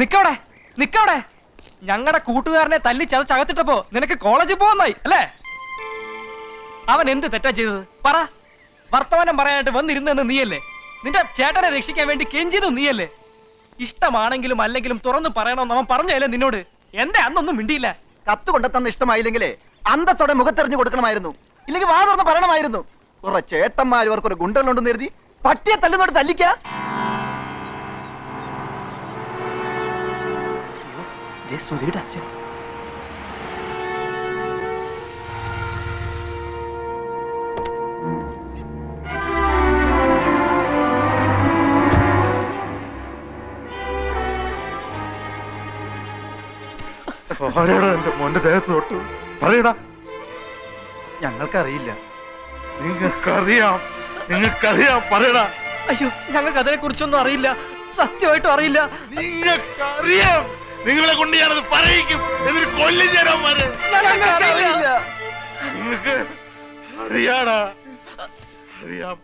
നിക്കവിടെ നിക്കവിടെ. ഞങ്ങളുടെ കൂട്ടുകാരനെ തല്ലി ചതച്ചകത്തിട്ടപ്പോ നിനക്ക് കോളേജിൽ പോകുന്നായി അല്ലേ? അവൻ എന്ത് തെറ്റാ ചെയ്തത് പറ. വർത്തമാനം പറയാനായിട്ട് വന്നിരുന്നെന്ന് നീയല്ലേ? നിന്റെ ചേട്ടനെ രക്ഷിക്കാൻ വേണ്ടി കെഞ്ചിയത് നീയല്ലേ? ഇഷ്ടമാണെങ്കിലും അല്ലെങ്കിലും തുറന്നു പറയണമെന്ന് അവൻ പറഞ്ഞല്ലേ നിന്നോട്? എന്റെ അന്നൊന്നും മിണ്ടിയില്ല. കത്ത് കൊണ്ടെത്തന്ന് ഇഷ്ടമായില്ലെങ്കിലേ അന്തസ്സോടെ മുഖത്തെറിഞ്ഞു കൊടുക്കണമായിരുന്നു, ഇല്ലെങ്കിൽ വാ തുറന്ന് പറയണമായിരുന്നു. കുറെ ചേട്ടന്മാർ ഇവർക്കൊരു ഗുണ്ടകളുണ്ടെന്ന് കരുതി പട്ടിയെ തല്ലുന്നോട് തല്ലിക്ക. സുധിയുടെ അച്ഛൻ എന്റെ മോന്റെ ദേഹത്ത് തൊട്ടു പറയടാ. ഞങ്ങൾക്കറിയില്ല. നിങ്ങൾക്കറിയാം പറയടാ. അയ്യോ, ഞങ്ങൾക്ക് അതിനെ കുറിച്ചൊന്നും അറിയില്ല, സത്യമായിട്ടും അറിയില്ല. നിങ്ങൾക്കറിയാം, നിങ്ങളെ കൊണ്ട് ഞാനത് പറയിക്കും. എന്നിട്ട് കൊല്ലും ചേരാന്മാര്. നിങ്ങൾക്ക് അറിയാടാ, അറിയാം.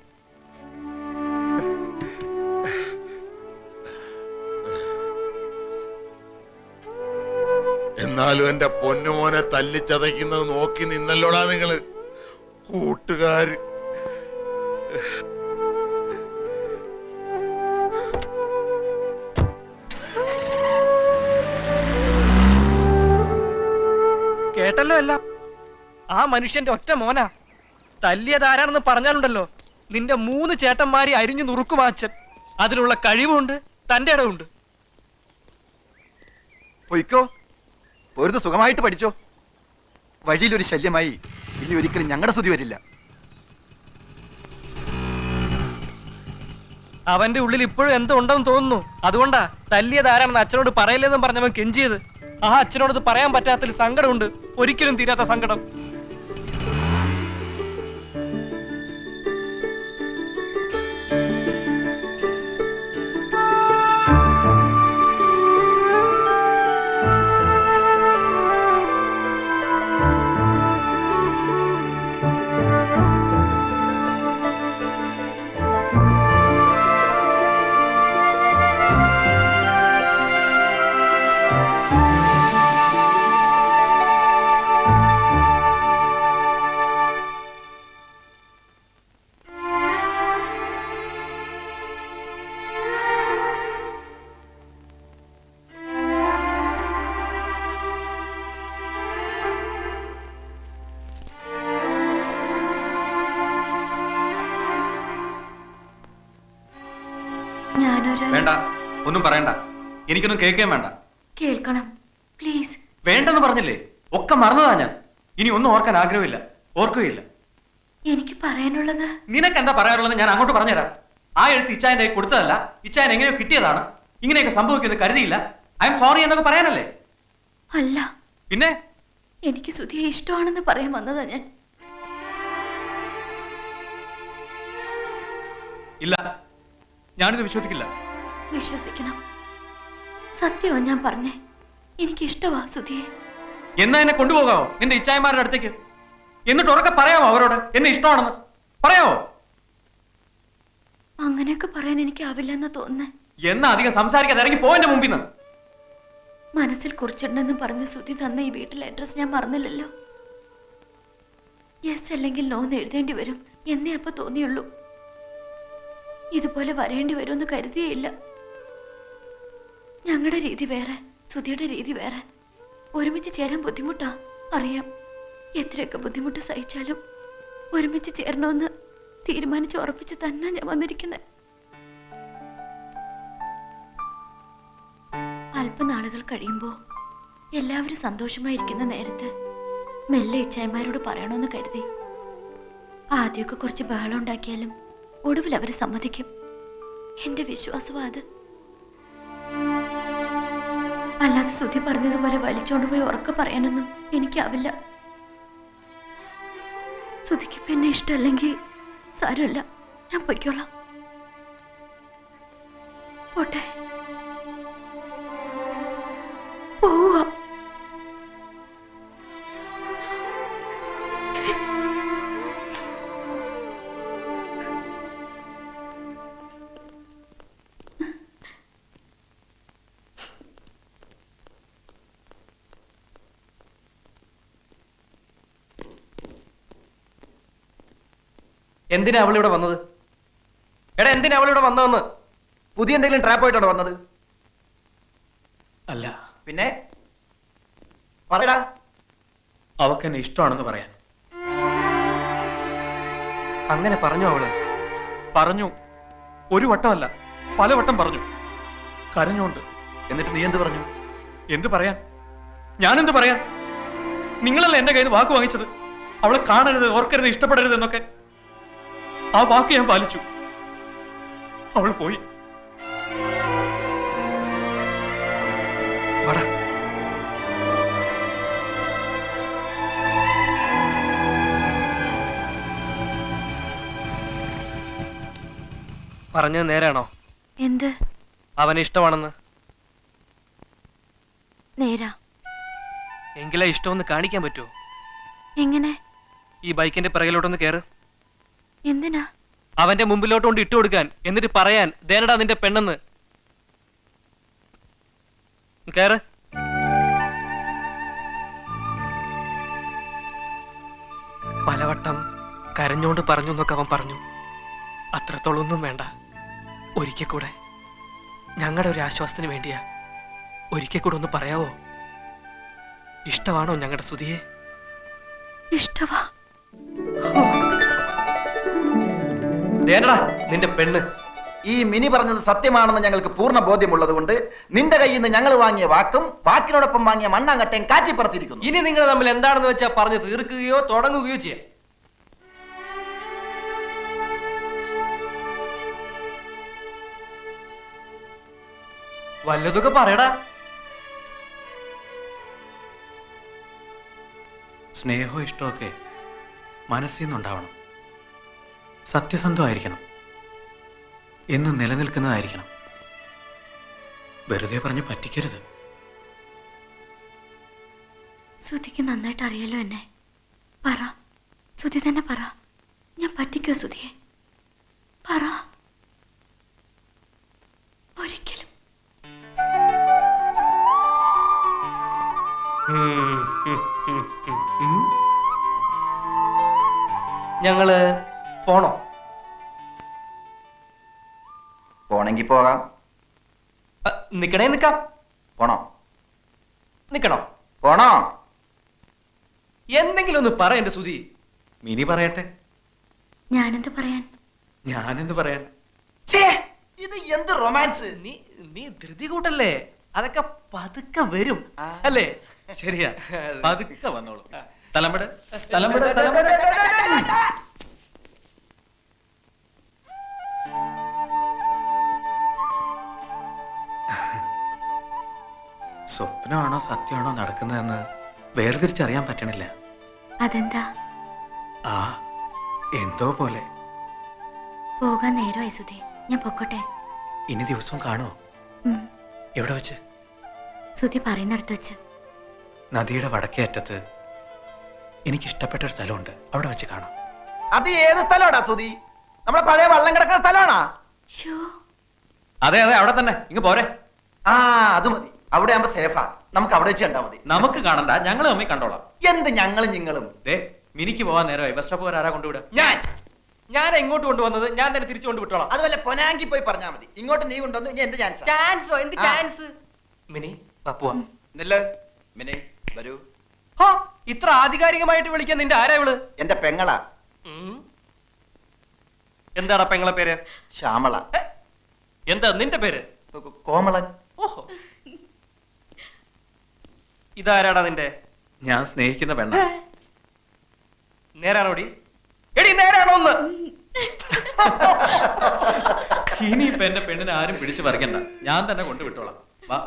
എന്നാലും എന്റെ പൊന്നുമോനെ തല്ലിച്ചതയ്ക്കുന്നത് നോക്കി നിന്നല്ലോടാ നിങ്ങള് കൂട്ടുകാര്. കേട്ടല്ലോ എല്ലാം. ആ മനുഷ്യന്റെ ഒറ്റ മോനാ. തല്ലിയതാരാണെന്ന് പറഞ്ഞാലുണ്ടല്ലോ, നിന്റെ 3 ചേട്ടന്മാരെ അരിഞ്ഞു നുറുക്കുമാച്ചൻ. അതിനുള്ള കഴിവുണ്ട്, തന്റെ ഇടവുണ്ട്. പൊയ്ക്കോ, ഒരു സുഖമായിട്ട് പഠിച്ചോ. വഴിയിലൊരു ശല്യമായി ഇനി ഒരിക്കലും ഞങ്ങളുടെ സ്തുതി വരില്ല. അവന്റെ ഉള്ളിൽ ഇപ്പോഴും എന്തോ ഉണ്ടെന്ന് തോന്നുന്നു. അതുകൊണ്ടാ തല്ലിയതാരാണെന്ന് അച്ഛനോട് പറയില്ലെന്നും പറഞ്ഞവൻ കെഞ്ചിയത്. ആ അച്ഛനോട് പറയാൻ പറ്റാത്തൊരു സങ്കടമുണ്ട്, ഒരിക്കലും തീരാത്ത സങ്കടം. വേണ്ട, ഒന്നും പറയണ്ട. എനിക്കൊന്നും കേൾക്കാൻ വേണ്ട. കേൾക്കണം പ്ലീസ്. വേണ്ടെന്ന് പറഞ്ഞില്ലേ? ഒക്കെ മറന്നതാ ഞാൻ. ഇനി ഒന്നും ഓർക്കാൻ ആഗ്രഹമില്ല, ഓർക്കുകയില്ല. എനിക്ക് പറയാനുള്ളത്. നിനക്ക് എന്താ പറയാനുള്ളത് ഞാൻ അങ്ങോട്ട് പറഞ്ഞുതരാം. ആ എഴുത്ത് ഇച്ചായന്റെ കൈ കൊടുത്തതല്ല, ഇച്ചായൻ എങ്ങനെയോ കിട്ടിയതാണ്. ഇങ്ങനെയൊക്കെ സംഭവിക്കുന്നത് കരുതിയില്ല. ഐ എം സോറി എന്നൊക്കെ പറയാനല്ലേ? അല്ല, പിന്നെ എനിക്ക് സുധിയെ ഇഷ്ടമാണെന്ന് പറയാൻ വന്നതാ ഞാൻ. ഇല്ല, ഞാനിത് വിശ്വസിക്കില്ല. വിശ്വസിക്കണം. സത്യമാ ഞാൻ പറഞ്ഞേ. എനിക്ക് ഇഷ്ടമാ സുധിയെ. എന്നാ എന്നെ കൊണ്ടുപോകാവോ നിന്റെ ഇച്ചായന്മാരുടെ അടുത്തേക്ക്? എന്നിട്ട് ഉറക്കെ പറയാമോ അവരോട് എന്നെ ഇഷ്ടമാണെന്ന്? പറയാമോ? അങ്ങനെയൊക്കെ പറയാൻ എനിക്ക് ആവില്ലെന്ന് തോന്നുന്നേ. എന്നാ അധികം സംസാരിക്കാതെ ഇറങ്ങി പോ എന്റെ മുമ്പിൽ നിന്ന്. മനസ്സിൽ കുറിച്ചിട്ടുണ്ടെന്ന് പറഞ്ഞ് സുധി തന്ന ഈ വീട്ടിലെ അഡ്രസ് ഞാൻ മറന്നില്ലല്ലോ. യെസ് അല്ലെങ്കിൽ നോ എന്ന് എഴുതേണ്ടി വരും എന്നേ അപ്പൊ തോന്നിയുള്ളൂ. ഇതുപോലെ വരേണ്ടി വരുമെന്ന് കരുതിയേയില്ല. ഞങ്ങളുടെ രീതി വേറെ, സുധിയുടെ രീതി വേറെ. ഒരുമിച്ച് ചേരാൻ ബുദ്ധിമുട്ടാ, അറിയാം. എത്രയൊക്കെ ബുദ്ധിമുട്ട് സഹിച്ചാലും ഒരുമിച്ച് ചേരണമെന്ന് തീരുമാനിച്ച് ഉറപ്പിച്ച് തന്നെ ഞാൻ വന്നിരിക്കുന്നത്. അല്പനാളുകൾ കഴിയുമ്പോൾ എല്ലാവരും സന്തോഷമായിരിക്കുന്ന നേരത്ത് മെല്ലെ ഇച്ചായന്മാരോട് പറയണമെന്ന് കരുതി. ആദ്യമൊക്കെ കുറച്ച് ബഹളം ഉണ്ടാക്കിയാലും ഒടുവിൽ അവർ സമ്മതിക്കും. എന്റെ വിശ്വാസമാ അത്. അല്ലാതെ സുധി പറഞ്ഞതുപോലെ വലിച്ചോണ്ടുപോയി ഉറക്കെ പറയാനൊന്നും എനിക്കാവില്ല. സുധിക്ക് പിന്നെ ഇഷ്ടമല്ലെങ്കിൽ സാരമില്ല, ഞാൻ പൊയ്ക്കോളാം. പോട്ടെ, പോവാ. എന്തിനാ അവളിവിടെ വന്നത്? എടാ എന്തിനാ അവളിവിടെ വന്നതെന്ന്? പുതിയ എന്തെങ്കിലും ട്രാപ്പ് ആയിട്ടാണോ വന്നത്? അല്ല, പിന്നെ പറയടാ. അവക്ക് എന്നെ ഇഷ്ടമാണെന്ന് പറയാൻ. അങ്ങനെ പറഞ്ഞു അവള്? പറഞ്ഞു. ഒരു വട്ടമല്ല, പലവട്ടം പറഞ്ഞു. കരഞ്ഞോണ്ട്. എന്നിട്ട് നീ എന്ത് പറഞ്ഞു? എന്ത് പറയാൻ? ഞാനെന്ത് പറയാൻ? നിങ്ങളല്ല എന്റെ കയ്യിൽ നിന്ന് വാക്ക് വാങ്ങിച്ചത്. അവളെ കാണരുത്, ഓർക്കരുത്, ഇഷ്ടപ്പെടരുത് എന്നൊക്കെ. ആ വാക്ക് ഞാൻ പാലിച്ചു. അവൾ പോയി. വാടാ. പറഞ്ഞത് നേരാണോ? എന്ത് അവന് ഇഷ്ടമാണെന്ന്? നേരാ. എങ്കിലാ ഇഷ്ടമൊന്ന് കാണിക്കാൻ പറ്റുമോ? എങ്ങനെ? ഈ ബൈക്കിന്റെ പിറകിലോട്ടൊന്ന് കേറ്. എന്തിനാ? അവന്റെ മുമ്പിലോട്ടുകൊണ്ട് ഇട്ടു കൊടുക്കാൻ, എന്നിട്ട് പറയാൻ ദേനടാ നിന്റെ പെണ്ണെന്ന്. കേറ്. പലവട്ടം കരഞ്ഞോണ്ട് പറഞ്ഞു എന്നൊക്കെ അവൻ പറഞ്ഞു. അത്രത്തോളൊന്നും വേണ്ട. ഒരിക്കൽ കൂടെ, ഞങ്ങളുടെ ഒരു ആശ്വാസത്തിന് വേണ്ടിയാ. ഒരിക്കൽ കൂടെ ഒന്ന് പറയാവോ? ഇഷ്ടമാണോ ഞങ്ങളുടെ സുധിയെ? ഇഷ്ടവാ. ദേനടാ നിന്റെ പെണ്ണ്. ഈ മിനി പറഞ്ഞത് സത്യമാണെന്ന് ഞങ്ങൾക്ക് പൂർണ്ണ ബോധ്യമുള്ളത് കൊണ്ട് നിന്റെ കയ്യിൽ നിന്ന് ഞങ്ങൾ വാങ്ങിയ വാക്കും വാക്കിനോടൊപ്പം വാങ്ങിയ മണ്ണാങ്കട്ടയും കാറ്റിപ്പറത്തിരിക്കുന്നു. ഇനി നിങ്ങൾ തമ്മിൽ എന്താണെന്ന് വെച്ചാൽ പറഞ്ഞു തീർക്കുകയോ തുടങ്ങുകയോ ചെയ്യാം. വല്ലതൊക്കെ പറയടാ. സ്നേഹവും ഇഷ്ടമൊക്കെ മനസ്സിൽ നിന്നുണ്ടാവണം. സത്യസന്ധമായിരിക്കണം. എന്നും നിലനിൽക്കുന്നതായിരിക്കണം. വെറുതെ പറഞ്ഞ് പറ്റിക്കരുത്. സുധിക്ക് നന്നായിട്ട് അറിയാലോ എന്നെ. പറ, സുധി തന്നെ പറ. ഞാൻ പറ്റിക്കോ സുധിയെ? പറ. ഒരിക്കലും. ഞങ്ങള് പോണോ? പോണെങ്കി പോകാം. നിക്കണേ നിക്കാം. പോണോ? നിക്കണോ? പോണോ? എന്തെങ്കിലും ഒന്ന് പറ എന്റെ സുധി. മിനി പറയട്ടെ. ഞാനെന്ത് പറയാൻ? ഞാനെന്ത് പറയാൻ? ഛേ, ഇത് എന്ത് റൊമാൻസ്! നീ നീ ധൃതി കൂട്ടല്ലേ. അതൊക്കെ പതുക്കെ വരും അല്ലേ? ശരിയാ, പതുക്കെ വന്നോളൂ. തലമ്പട് തലമ്പട്, തലമ്പട്. സ്വപ്നമാണോ സത്യമാണോ നടക്കുന്നതെന്ന് വേർതിരിച്ചറിയാൻ പറ്റണില്ല. അതെന്താ? ആ, എന്തോ പോലെ. പോകാൻ നേരമായി സുധി. ഞാൻ പൊക്കോട്ടെ? ഇനി ദിവസവും കാണുമോ? എവിടെ വെച്ച്? സുധി പറയുന്നിടത്ത് വെച്ച്. നദിയുടെ വടക്കേ അറ്റത്ത് എനിക്കിഷ്ടപ്പെട്ട ഒരു സ്ഥലമുണ്ട്. അവിടെ വെച്ച് കാണാം. അത് ഏത് സ്ഥലമാടാ സുധി? നമ്മളെ പഴയ വള്ളം കിടക്കുന്ന സ്ഥലമാണാ? ഷോ, അതെ അതെ, അവിടെ തന്നെ. ഇങ്ങ് പോരെ. ആ, അത് മതി. അവിടെ ആകുമ്പോ സേഫാ. നമുക്ക് അവിടെ വെച്ച് കണ്ടാ മതി. നമുക്ക് കാണണ്ട, ഞങ്ങൾ തമ്മിൽ കണ്ടോളാം. എന്ത് ഞങ്ങളും നിങ്ങളും? ദേ, മിനിക്ക് പോവാൻ നേരമായി. ബസ് സ്റ്റോപ്പ് വരെ ആരാ കൊണ്ടുവിടുക? ഞാൻ എങ്ങോട്ട് കൊണ്ടുവന്നത്? ഞാൻ തന്നെ തിരിച്ചു കൊണ്ട് വിട്ടോളാം. അത് വല്ല പൊനാങ്കി പോയി പറഞ്ഞാ മതി. ഇങ്ങോട്ട് നീ കൊണ്ടുവന്നു. ഇനി എന്ത് ചാൻസ്? ചാൻസോ? എന്ത് ചാൻസ്? Mini Papua. നില്ല് മിനി, വരൂ. ഇത്ര ആധികാരികമായിട്ട് വിളിക്കാൻ നിന്റെ ആരാ ഇവള്? എന്റെ പെങ്ങളാ. എന്താടാ പെങ്ങളെ പേര്? ശ്യാമള. എന്താ നിന്റെ പേര്? കോമളൻ. ഓഹോ, ഇതാരാടാ നിന്റെ? ഞാൻ സ്നേഹിക്കുന്ന പെണ്ണ. നേരാണോടി? എടി നേരാണോ ഒന്ന്? ഇനിയിപ്പൊ എന്റെ പെണ്ണിനെ ആരും പിടിച്ചു പറിക്കണ്ട. ഞാൻ തന്നെ കൊണ്ടുവിട്ടോളാം. വാ.